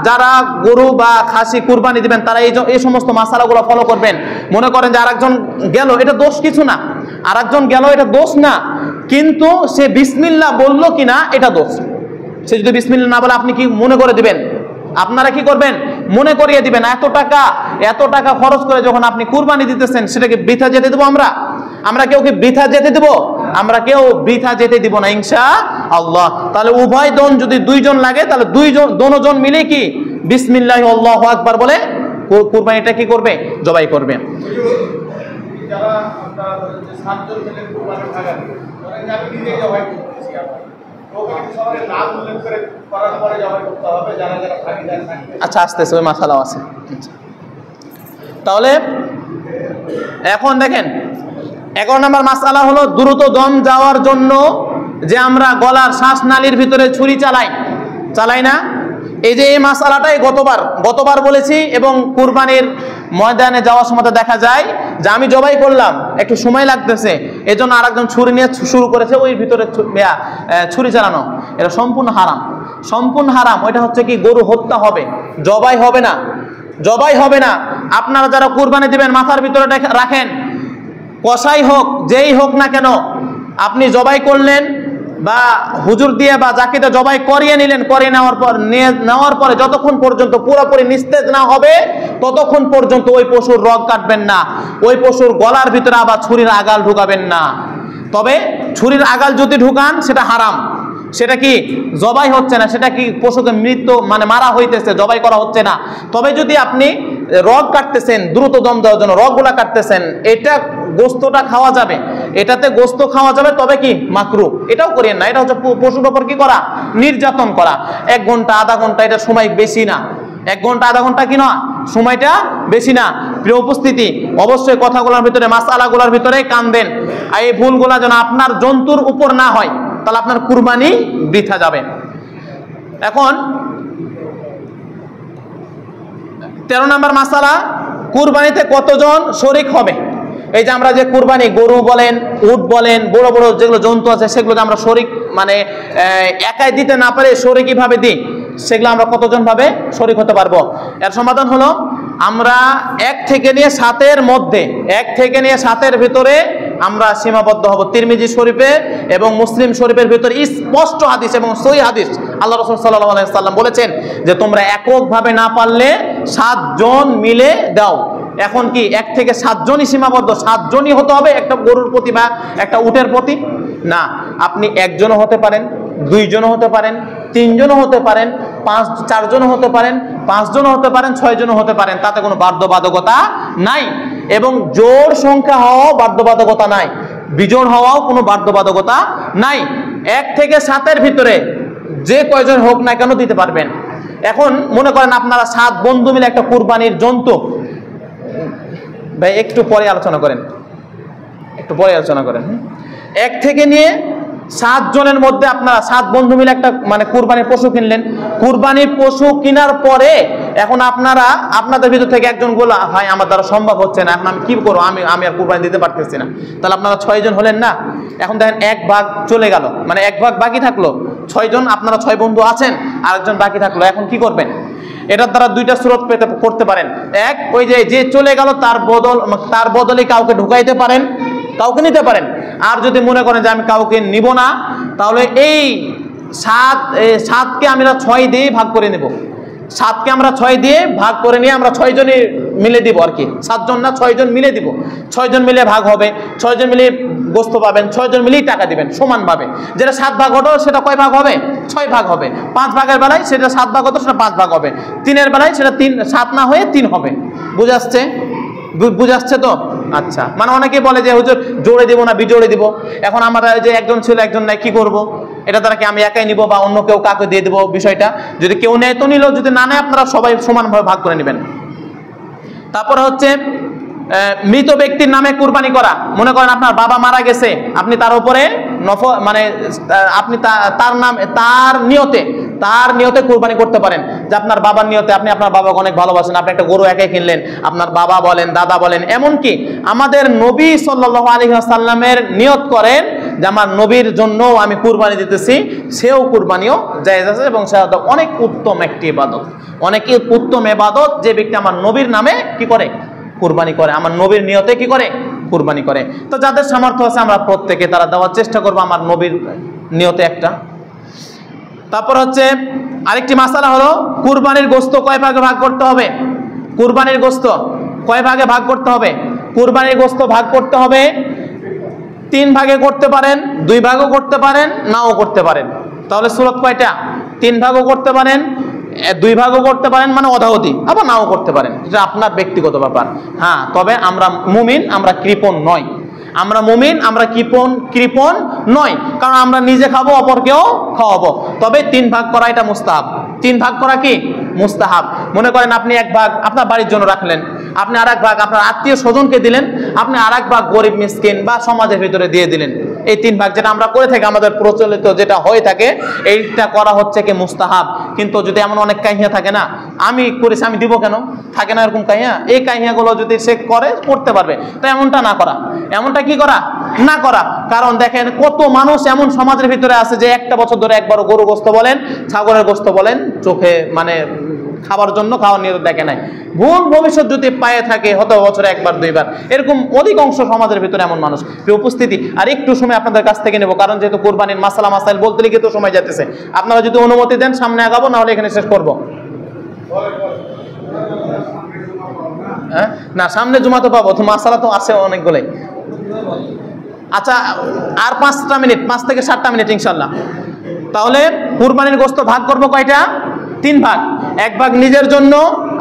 যারা গরু বা খাসি কুরবানি দিবেন, তারা এই সমস্ত মাসালাগুলো ফলো করবেন। মনে করেন যে আরেকজন গেল, এটা দোষ কিছু না, আরেকজন গেল, এটা দোষ না, কিন্তু সে বিসমিল্লাহ বলল কিনা এটা দোষ। সে যদি বিসমিল্লাহ না বলে, আপনি কি মনে করে দিবেন? আপনারা কি করবেন? মনে করিয়ে দিবেন। এত টাকা খরচ করে যখন আপনি কুরবানি দিতেছেন, সেটাকে বৃথা যেতে দেবো? আমরা কেউ কি বৃথা যেতে দেব? আমরা কেউ বৃথা যেতে দিব না ইনশাআল্লাহ। তাহলে উভয় জন, যদি 2 জন লাগে, তাহলে দুজন মিলে কি বিসমিল্লাহ আল্লাহু আকবার বলে কুরবানিটা কি করবে? জবাই করবে। আচ্ছা, আসতেছে, ওই মাসালাও আছে। তাহলে এখন দেখেন, 11 নম্বর মাসালা হলো দ্রুত দম যাওয়ার জন্য যে আমরা গলার শ্বাসনালীর ভিতরে ছুরি চালাই না, এই যে এই মাসালাটাই গতবার বলেছি। এবং কুরবানির ময়দানে যাওয়ার সময় দেখা যায় যে আমি জবাই করলাম, একটু সময় লাগতেছে, এজন্য আরেকজন ছুরি নিয়ে শুরু করেছে ওই ভিতরে ছুরি চালানো। এটা সম্পূর্ণ হারাম। ওইটা হচ্ছে কি, গরু হত্যা হবে, জবাই হবে না। আপনারা যারা কুরবানি দিবেন, মাথার ভিতরে রাখেন, কসাই হোক, যেই হোক না কেন, আপনি জবাই করলেন বা হুজুর দিয়ে বা জাকিতে জবাই করিয়ে নিলেন, নেওয়ার পরে যতক্ষণ পর্যন্ত পুরোপুরি নিস্তেজ না হবে, ততক্ষণ পর্যন্ত ওই পশুর রগ কাটবেন না, ওই পশুর গলার ভিতরে আবার ছুরির আগাল ঢুকাবেন না। তবে ছুরির আগাল যদি ঢুকান, সেটা হারাম, সেটা কি জবাই হচ্ছে না, সেটা কি পশুকে মারা হইতেছে, জবাই করা হচ্ছে না। তবে যদি আপনি রগ কাটতেছেন, দ্রুত দম দেওয়ার জন্য রগগুলা কাটতেছেন, এটা গোস্তটা খাওয়া যাবে, এটাতে গোস্ত খাওয়া যাবে, তবে কি মাকরুহ, এটাও করিয়েন না। এটা হচ্ছে পশুর উপর কি করা? নির্যাতন করা। 1 ঘন্টা 1/2 ঘন্টা, এটা সময় বেশি না। 1 ঘন্টা 1/2 ঘন্টা কি না, সময়টা বেশি না। প্রিয় উপস্থিতি, অবশ্যই কথাগুলোর ভিতরে, মাসালাগুলোর ভিতরে কান দেন। আর এই ভুলগুলা যেন আপনার জন্তুর উপর না হয়, তাহলে আপনার কুরবানি বৃথা যাবে। এখন 13 নম্বর মাসালা, কুরবানিতে কতজন শরীক হবে? এই যে আমরা যে কুরবানি, গরু বলেন, উট বলেন, বড় বড় যেগুলো জন্তু আছে, সেগুলো যে আমরা শরীক একাই দিতে না পারে শরীকি ভাবে দিই, সেগুলো আমরা কতজন ভাবে শরীক হতে পারবো? এর সমাধান হলো, আমরা 1 থেকে নিয়ে 7-এর মধ্যে, 1 থেকে নিয়ে 7-এর ভিতরে আমরা সীমাবদ্ধ হব। তিরমিজি শরীফে এবং মুসলিম শরীফের ভিতরে স্পষ্ট হাদিস এবং সহিহ হাদিস, আল্লাহ রাসূল সাল্লাল্লাহু আলাইহি সাল্লাম বলেছেন যে তোমরা এককভাবে না পারলে 7 জন মিলে দাও। এখন কি 1 থেকে 7 জনই সীমাবদ্ধ? 7 জনই হতে হবে একটা গরুর প্রতি বা একটা উটের প্রতি? না, আপনি 1 জনও হতে পারেন, 2 জনও হতে পারেন, 3 জনও হতে পারেন, 4 জনও হতে পারেন, 5 জনও হতে পারেন, 6 জনও হতে পারেন, তাতে কোনো বাধ্যবাধকতা নাই। এবং জোড় সংখ্যা হওয়াও বাধ্যবাধকতা নাই, বিজোড় হওয়াও কোনো বাধ্যবাধকতা নাই। 1 থেকে 7-এর ভিতরে যে কয়জন হোক না কেন দিতে পারবেন। এখন মনে করেন আপনারা 7 বন্ধু মিলে একটা কুরবানির জন্তু, ভাই একটু পরে আলোচনা করেন, একটু পরে আলোচনা করেন। 1 থেকে নিয়ে 7 জনের মধ্যে আপনারা 7 বন্ধু মিলে একটা মানে কুরবানির পশু কিনলেন। কুরবানির পশু কেনার পরে এখন আপনারা আপনাদের ভিতর থেকে একজন বলল, ভাই আমার দ্বারা সম্ভব হচ্ছে না, এখন আমি কি করবো, আমি আর কুরবানি দিতে পারতেছি না। তাহলে আপনারা 6 জন হলেন না? এখন দেখেন 1 ভাগ চলে গেল, মানে 1 ভাগ বাকি থাকলো। 6 জন, আপনারা 6 বন্ধু আছেন, আরেকজন বাকি থাকলো। এখন কি করবেন? এটার দ্বারা 2টা স্রোত করতে পারেন। এক, ওই যে চলে গেল তার বদলে কাউকে ঢুকাইতে পারেন, কাউকে নিতে পারেন। আর যদি মনে করেন যে আমি কাউকে নিব না, তাহলে এই 7কে আমরা 6 দিয়ে ভাগ করে নেব। 7কে আমরা 6 দিয়ে ভাগ করে নিয়ে আমরা 6 জনই মিলে দিব আর কি। 7 জন না, 6 জন মিলে দিব। 6 জন মিলে ভাগ হবে, 6 জন মিলে গোস্ত পাবেন, 6 জন মিলেই টাকা দিবেন সমানভাবে। যেটা 7 ভাগ হতো সেটা কয় ভাগ হবে? 6 ভাগ হবে। 5 ভাগের বেলায় সেটা 7 ভাগ হতো, সেটা 5 ভাগ হবে। 3-এর বেলায় সেটা 7 না হয়ে 3 হবে। বুঝাচ্ছে তো? আচ্ছা, মানে অনেকে বলে যে হুজুর জোড়ে দিব না বিজোড়ে দিব। এখন আমরা যে একজন ছিল একজন নাই, কি করব? এটা দ্বারা কি আমি একাই নিব বা অন্য কেউ কাউকে দিয়ে দেবো? বিষয়টা যদি কেউ নেয় তো নিল, যদি না নেয় আপনারা সবাই সমানভাবে ভাগ করে নেবেন। তারপরে হচ্ছে মৃত ব্যক্তির নামে কুরবানি করা। মনে করেন আপনার বাবা মারা গেছে, আপনি তার উপরে মানে আপনি তার নিয়তে কুরবানি করতে পারেন। যে আপনার বাবার নিয়তে, আপনি আপনার বাবাকে অনেক ভালোবাসেন, আপনি একটা গরু একাই কিনলেন, আপনার বাবা বলেন, দাদা বলেন, এমনকি আমাদের নবী সাল্লাল্লাহু আলাইহি ওয়াসাল্লামের নিয়ত করেন যে আমার নবীর জন্য আমি কুরবানি দিতেছি, সেও কুরবানিও জায়েজ আছে এবং সেটা অনেক উত্তম একটি ইবাদত, অনেক উত্তম ইবাদত। যে ব্যক্তি আমার নবীর নামে কি করে? কুরবানি করে, আমার নবীর নিয়তে কি করে? কুরবানি করে। তো যাদের সামর্থ্য আছে আমরা প্রত্যেকে তারা দেওয়ার চেষ্টা করবো আমার নবীর নিয়তে একটা। তারপর হচ্ছে আরেকটি মাসালা হলো কুরবানির গোশত কয় ভাগে ভাগ করতে হবে? কুরবানির গোশত কয় ভাগে ভাগ করতে হবে? কুরবানির গোশত ভাগ করতে হবে 3 ভাগে করতে পারেন, 2 ভাগও করতে পারেন, নাও করতে পারেন। তাহলে সূরত কয়টা? 3 ভাগও করতে পারেন, 2 ভাগও করতে পারেন, মানে অধাহতি, আবার নাও করতে পারেন। এটা আপনার ব্যক্তিগত ব্যাপার। হ্যাঁ, তবে আমরা মুমিন, আমরা কৃপণ নয়। আমরা মুমিন, আমরা কৃপণ নয়, কারণ আমরা নিজে খাবো, অপরকেও খাওয়াবো। তবে 3 ভাগ করা এটা মুস্তাহাব। 3 ভাগ করা কি? মুস্তাহাব। মনে করেন আপনি 1 ভাগ আপনার বাড়ির জন্য রাখলেন, আপনি আর 1 ভাগ আপনার আত্মীয় স্বজনকে দিলেন, আপনি আর 1 ভাগ গরিব মিসকিন বা সমাজের ভিতরে দিয়ে দিলেন। এই 3 ভাগ যেটা আমরা করে থাকি, আমাদের প্রচলিত যেটা হয়ে থাকে, এইটা করা হচ্ছে কি মুস্তাহাব। কিন্তু যদি এমন অনেক কাহিয়া থাকে না, আমি করেছি আমি দিব কেন, থাকে না এরকম কাহিয়া, এই কাহিয়াগুলো যদি সে করতে পারবে, তো এমনটা না করা, এমনটা কি করা না করা। কারণ দেখেন কত মানুষ এমন সমাজের ভিতরে আছে যে একটা বছর ধরে একবারও গরু গোশত বলেন, ছাগলের গোশত বলেন, চোখে মানে খাবার জন্য খাওয়ার নিয়ত দেখে নাই। ভুল ভবিষ্যৎ যদি পায়ে থাকে হয়তো বছরে 1বার 2বার, এরকম অধিকাংশ সমাজের ভিতরে এমন মানুষ। উপস্থিতি আর একটু সময় আপনাদের কাছ থেকে নেব, কারণ যেহেতু কুরবানির মাসাইল বলতে লিখে তো সময় যাচ্ছে। আপনারা যদি অনুমতি দেন সামনে আগাবো, না হলে এখানে শেষ করব। না, সামনে জুমা তো পাবো, তো মাসালা তো আছে অনেকগুলোই। আচ্ছা, আর 5টা মিনিট, 5 থেকে 7টা মিনিট ইনশাল্লাহ। তাহলে কুরবানির গোশত ভাগ করবো কয়টা? 3 ভাগ। 1 ভাগ নিজের জন্য,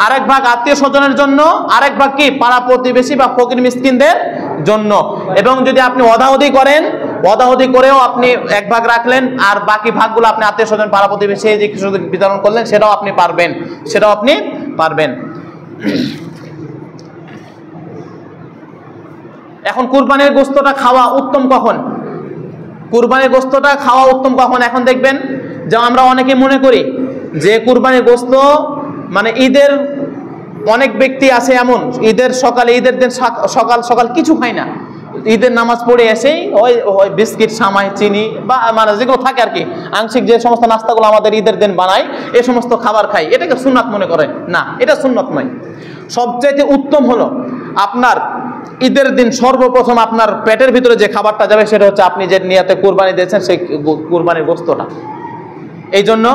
আর 1 ভাগ আত্মীয় স্বজনের জন্য, আর 1 ভাগ কি পাড়া প্রতিবেশী বা ফকির মিসকিনদের জন্য। এবং যদি আপনি অদাহদি করেন, অদাহদি করেও আপনি 1 ভাগ রাখলেন, আর বাকি ভাগগুলো আপনি আত্মীয় স্বজন পাড়া প্রতিবেশী যে কিছু বিতরণ করলেন, সেটাও আপনি পারবেন। এখন কুরবানির গোশতটা খাওয়া উত্তম কখন? কুরবানির গোশতটা খাওয়া উত্তম কখন? এখন দেখবেন যে আমরা অনেকে মনে করি যে কুরবানির গোশত মানে ঈদের, অনেক ব্যক্তি আছে এমন ঈদের সকালে, ঈদের দিন সকাল কিছু খায় না, ঈদের নামাজ পড়ে এসেই ওই বিস্কিট, সামাই, চিনি বা মানে যেগুলো থাকে আর কি, আংশিক যে সমস্ত নাস্তাগুলো আমাদের ঈদের দিন বানায়, এই সমস্ত খাবার খাই, এটাকে সুন্নাত মনে করে না। এটা সুন্নাত নয়। সবচাইতে উত্তম হলো আপনার ঈদের দিন সর্বপ্রথম আপনার পেটের ভিতরে যে খাবারটা যাবে সেটা হচ্ছে আপনি যে নিয়তে কুরবানি দিয়েছেন সেই কুরবানির গোশতটা। এই জন্য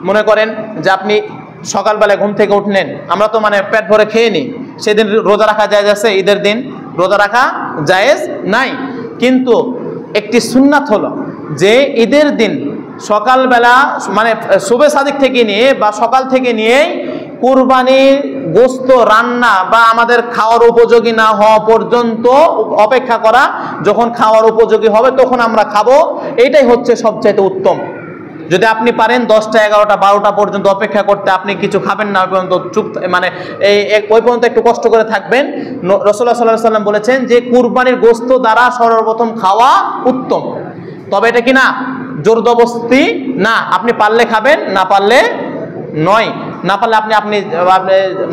মনে করেন যে আপনি সকালবেলায় ঘুম থেকে উঠলেন, আমরা তো মানে পেট ভরে খেয়ে নিই, সেদিন রোজা রাখা জায়েজ আছে? ঈদের দিন রোজা রাখা জায়েজ নাই। কিন্তু একটি সুন্নাত হলো যে ঈদের দিন সকালবেলা মানে শুভে সাদিক থেকে নিয়ে বা সকাল থেকে নিয়েই কুরবানির গোশত রান্না বা আমাদের খাওয়ার উপযোগী না হওয়া পর্যন্ত অপেক্ষা করা, যখন খাওয়ার উপযোগী হবে তখন আমরা খাবো, এটাই হচ্ছে সবচাইতে উত্তম। যদি আপনি পারেন 10টা 11টা 12টা পর্যন্ত অপেক্ষা করতে, আপনি কিছু খাবেন না ওই পর্যন্ত, চুপ মানে ওই পর্যন্ত একটু কষ্ট করে থাকবেন। রাসূলুল্লাহ সাল্লাল্লাহু আলাইহি ওয়াসাল্লাম বলেছেন যে কুরবানির গোশত দ্বারা সর্বপ্রথম খাওয়া উত্তম। তবে এটা কি না জোরদবস্তি না, আপনি পারলে খাবেন, না পারলে নয়। না পারলে আপনি আপনি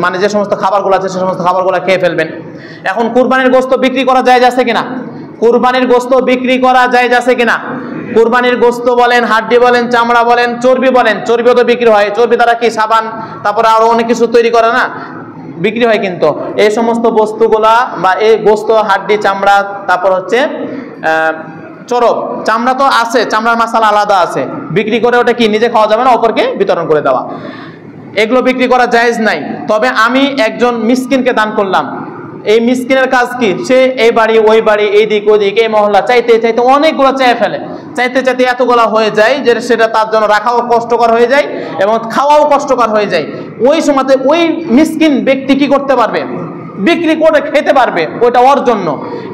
মানে যে সমস্ত খাবারগুলো আছে সে সমস্ত খাবারগুলো খেয়ে ফেলবেন। এখন কুরবানির গোশত বিক্রি করা জায়েজ আছে কিনা? কুরবানির গোশত বিক্রি করা জায়েজ আছে কিনা? কুরবানির গোশত বলেন, হাড্ডি বলেন, চামড়া বলেন, চর্বি বলেন, চর্বিও তো বিক্রি হয়। চর্বি দ্বারা কি সাবান, তারপরে আরো অনেক কিছু তৈরি করে না, বিক্রি হয়। কিন্তু এই সমস্ত বস্তুগুলা বা এই গোশত, হাড্ডি, চামড়া, তারপর হচ্ছে চরব, চামড়া তো আছে, চামড়ার মশলা আলাদা আছে, বিক্রি করে ওটা কি নিজে খাওয়া যাবে না, অপরকে বিতরণ করে দেওয়া, এগুলো বিক্রি করা জায়েজ নাই। তবে আমি একজন মিসকিনকে দান করলাম, এই মিসকিনের কাজ কি? সে এই বাড়ি ওই বাড়ি, এই দিক ওই দিক, এই মহল্লা চাইতে চাইতে অনেকগুলো চেয়ে ফেলে, চাইতে চাইতে এতগুলো হয়ে যায় যে সেটা তার জন্য রাখাও কষ্টকর হয়ে যায় এবং খাওয়াও কষ্টকর হয়ে যায়। ওই সময়তে ওই মিসকিন ব্যক্তি কি করতে পারবে? বিক্রি করে খেতে পারবে, ওইটা ওর জন্য,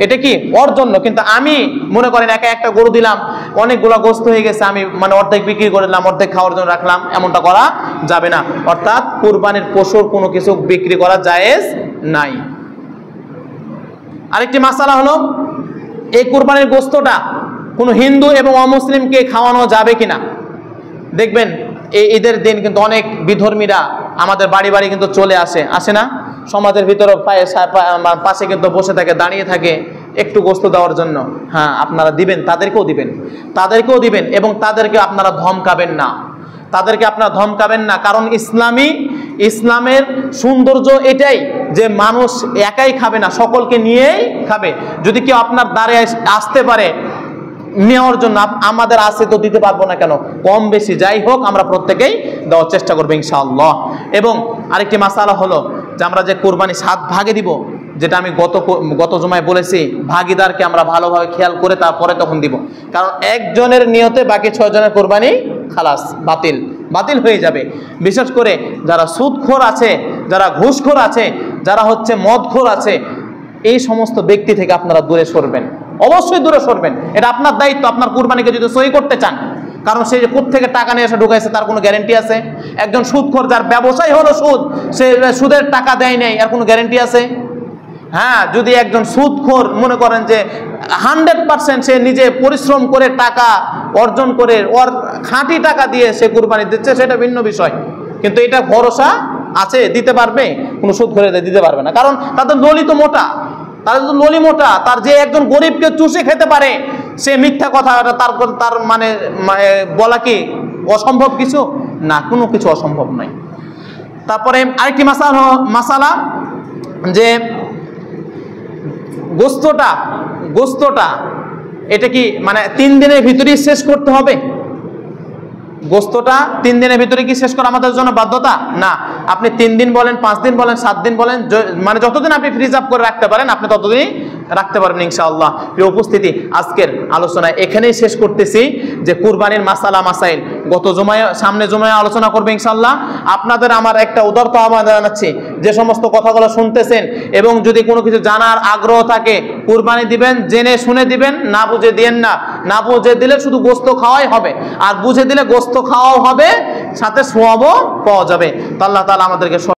এটা কি ওর জন্য। কিন্তু আমি মনে করেন একা একটা গরু দিলাম, অনেকগুলো গোশত হয়ে গেছে, আমি মানে অর্ধেক বিক্রি করে দিলাম, অর্ধেক খাওয়ার জন্য রাখলাম, এমনটা করা যাবে না। অর্থাৎ কুরবানির পশুর কোনো কিছু বিক্রি করা জায়েজ নাই। আরেকটি মাসালা হলো এই কুরবানির গোশতটা কোনো হিন্দু এবং অমুসলিমকে খাওয়ানো যাবে কিনা। দেখবেন এই ঈদের দিন কিন্তু অনেক বিধর্মীরা আমাদের বাড়ি বাড়ি কিন্তু চলে আসে না, সমাজের ভিতরে পাশে কিন্তু বসে থাকে, দাঁড়িয়ে থাকে একটু গোশত দেওয়ার জন্য। হ্যাঁ, আপনারা দিবেন, তাদেরকেও দিবেন এবং তাদেরকে আপনারা ধমকাবেন না, ধমকাবেন না। কারণ ইসলামের সৌন্দর্য এটাই যে মানুষ একাই খাবে না, সকলকে নিয়েই খাবে। যদি কেউ আপনার দ্বারে আসতে পারে নেওয়ার জন্য, আমাদের আছে তো দিতে পারবো না কেন, কম বেশি যাই হোক আমরা প্রত্যেকেই দেওয়ার চেষ্টা করবো ইনশাআল্লাহ। এবং আরেকটি মাসালা হলো যে আমরা যে কুরবানি 7 ভাগে দিব, যেটা আমি গত জুমায় বলেছি, ভাগিদারকে আমরা ভালোভাবে খেয়াল করে তারপরে তখন দিব। কারণ একজনের নিয়তে বাকি 6 জনের কুরবানি খালাস, বাতিল হয়ে যাবে। বিশেষ করে যারা সুদখোর আছে, যারা ঘুষখোর আছে, যারা হচ্ছে মদখোর আছে, এই সমস্ত ব্যক্তি থেকে আপনারা দূরে সরবেন, অবশ্যই দূরে সরবেন। এটা আপনার দায়িত্ব, আপনার কুরবানিকে যদি সহি করতে চান। কারণ সে যে কোত্থেকে টাকা নিয়ে এসে ঢুকাইছে তার কোনো গ্যারেন্টি আছে? একজন সুদখোর, যার ব্যবসায় হলো সুদ, সে সুদের টাকা দেয় নাই, এর কোনো গ্যারেন্টি আছে? হ্যাঁ, যদি একজন সুদখোর মনে করেন যে 100% সে নিজে পরিশ্রম করে টাকা অর্জন করে ওর খাঁটি টাকা দিয়ে সে কুরবানি দিচ্ছে, সেটা ভিন্ন বিষয়। কিন্তু এটা ভরসা আছে দিতে পারবে? কোনো সুদখোরে দিতে পারবে না, কারণ তাদের নলি তো মোটা, তার যে একজন গরিবকে চুষে খেতে পারে, সে মিথ্যা কথা, তার মানে বলা কি অসম্ভব কিছু না, কোনো কিছু অসম্ভব নয়। তারপরে আরেকটি মাসালা যে গোশতটা এটা কি মানে 3 দিনের ভিতরেই শেষ করতে হবে? গোশতটা 3 দিনের ভিতরে কি শেষ করা আমাদের জন্য বাধ্যতা? না, আপনি 3 দিন বলেন, 5 দিন বলেন, 7 দিন বলেন, মানে যতদিন আপনি প্রিজার্ভ করে রাখতে পারেন আপনি ততদিনই রাখতে পারবেন ইনশাআল্লাহ। প্রিয় উপস্থিতি, আজকের আলোচনা এখানেই শেষ করতেছি যে কুরবানির মাসাইল সামনে জুমায় আলোচনা করবে ইনশাআল্লাহ। আপনাদের আমার একটা উদারত আহ্বান জানাচ্ছি, যে সমস্ত কথাগুলো শুনতেছেন এবং যদি কোনো কিছু জানার আগ্রহ থাকে, কুরবানি দিবেন জেনে শুনে দিবেন, না বুঝে দিয়েন না। না বুঝে দিলে শুধু গোশত খাওয়াই হবে, আর বুঝে দিলে গোশত খাওয়াও হবে, সাথে সোয়াবও পাওয়া যাবে। তো আল্লাহ তাআলা আমাদেরকে